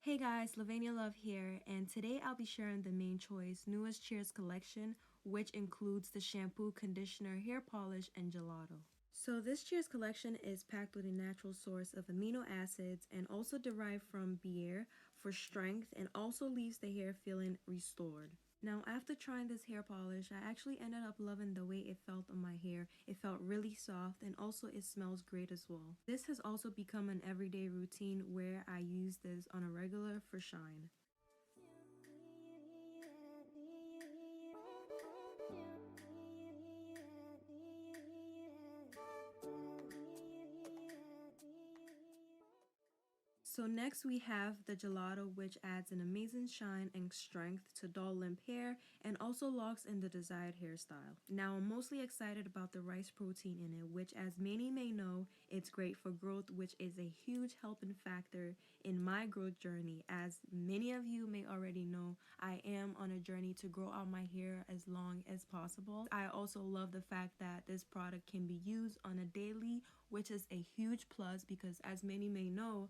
Hey guys, Lavania Love here, and today I'll be sharing the Main Choice newest Cheers collection, which includes the shampoo, conditioner, hair polish, and gelato. So this Cheers collection is packed with a natural source of amino acids and also derived from beer for strength and also leaves the hair feeling restored. Now, after trying this hair polish, I actually ended up loving the way it felt on my hair. It felt really soft and also it smells great as well. This has also become an everyday routine where I use this on a regular for shine. So next we have the gelato, which adds an amazing shine and strength to dull limp hair and also locks in the desired hairstyle. Now I'm mostly excited about the rice protein in it, which as many may know, it's great for growth, which is a huge helping factor in my growth journey. As many of you may already know, I am on a journey to grow out my hair as long as possible. I also love the fact that this product can be used on a daily, which is a huge plus because as many may know,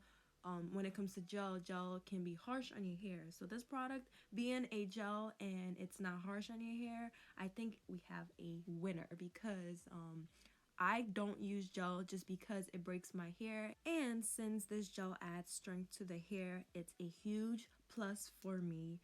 when it comes to gel can be harsh on your hair. So this product being a gel and it's not harsh on your hair, I think we have a winner because I don't use gel just because it breaks my hair. And since this gel adds strength to the hair, it's a huge plus for me.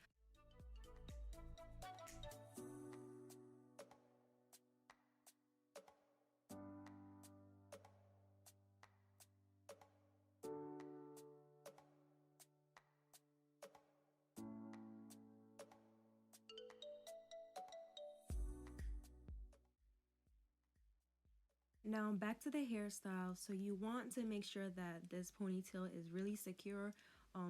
Now back to the hairstyle. So you want to make sure that this ponytail is really secure.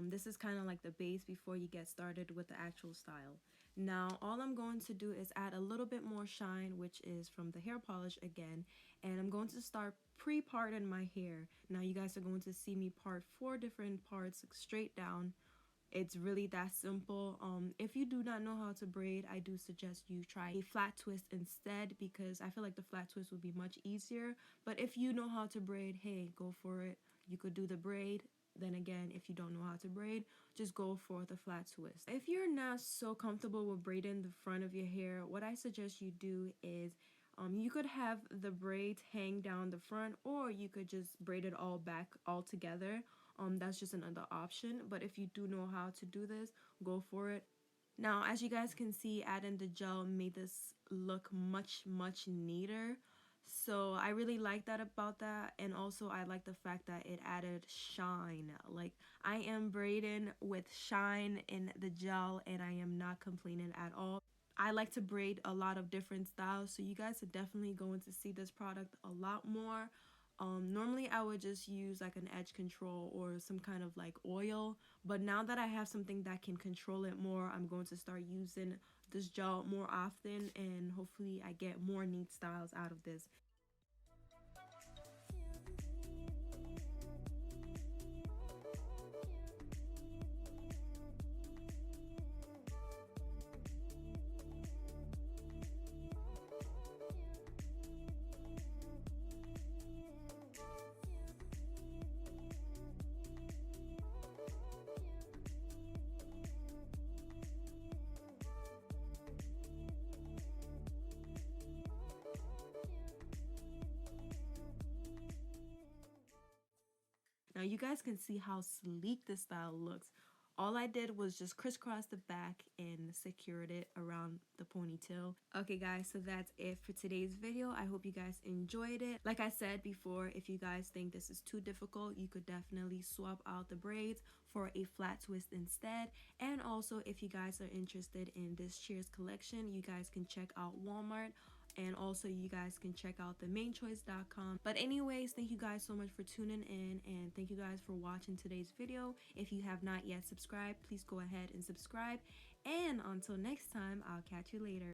This is kind of like the base before you get started with the actual style. Now all I'm going to do is add a little bit more shine, which is from the hair polish again, and I'm going to start pre-parting my hair. Now you guys are going to see me part 4 different parts straight down. It's really that simple. If you do not know how to braid, I do suggest you try a flat twist instead because I feel like the flat twist would be much easier. But if you know how to braid, hey, go for it. You could do the braid. Then again, if you don't know how to braid, just go for the flat twist. If you're not so comfortable with braiding the front of your hair, what I suggest you do is you could have the braids hang down the front, or you could just braid it all back all together. That's just another option. But if you do know how to do this, go for it. Now, as you guys can see, adding the gel made this look much neater. So I really like that about that. And also I like the fact that it added shine. Like, I am braiding with shine in the gel and I am not complaining at all. I like to braid a lot of different styles, so you guys are definitely going to see this product a lot more. Normally I would just use like an edge control or some kind of like oil, but now that I have something that can control it more, I'm going to start using this gel more often and hopefully I get more neat styles out of this. Now you guys can see how sleek this style looks. All I did was just crisscross the back and secured it around the ponytail. Okay guys, so that's it for today's video. I hope you guys enjoyed it. Like I said before, if you guys think this is too difficult, you could definitely swap out the braids for a flat twist instead. And also, if you guys are interested in this Cheers collection, you guys can check out Walmart. And also you guys can check out the mainchoice.com. But anyways, thank you guys so much for tuning in and thank you guys for watching today's video. If you have not yet subscribed, please go ahead and subscribe. And until next time, I'll catch you later.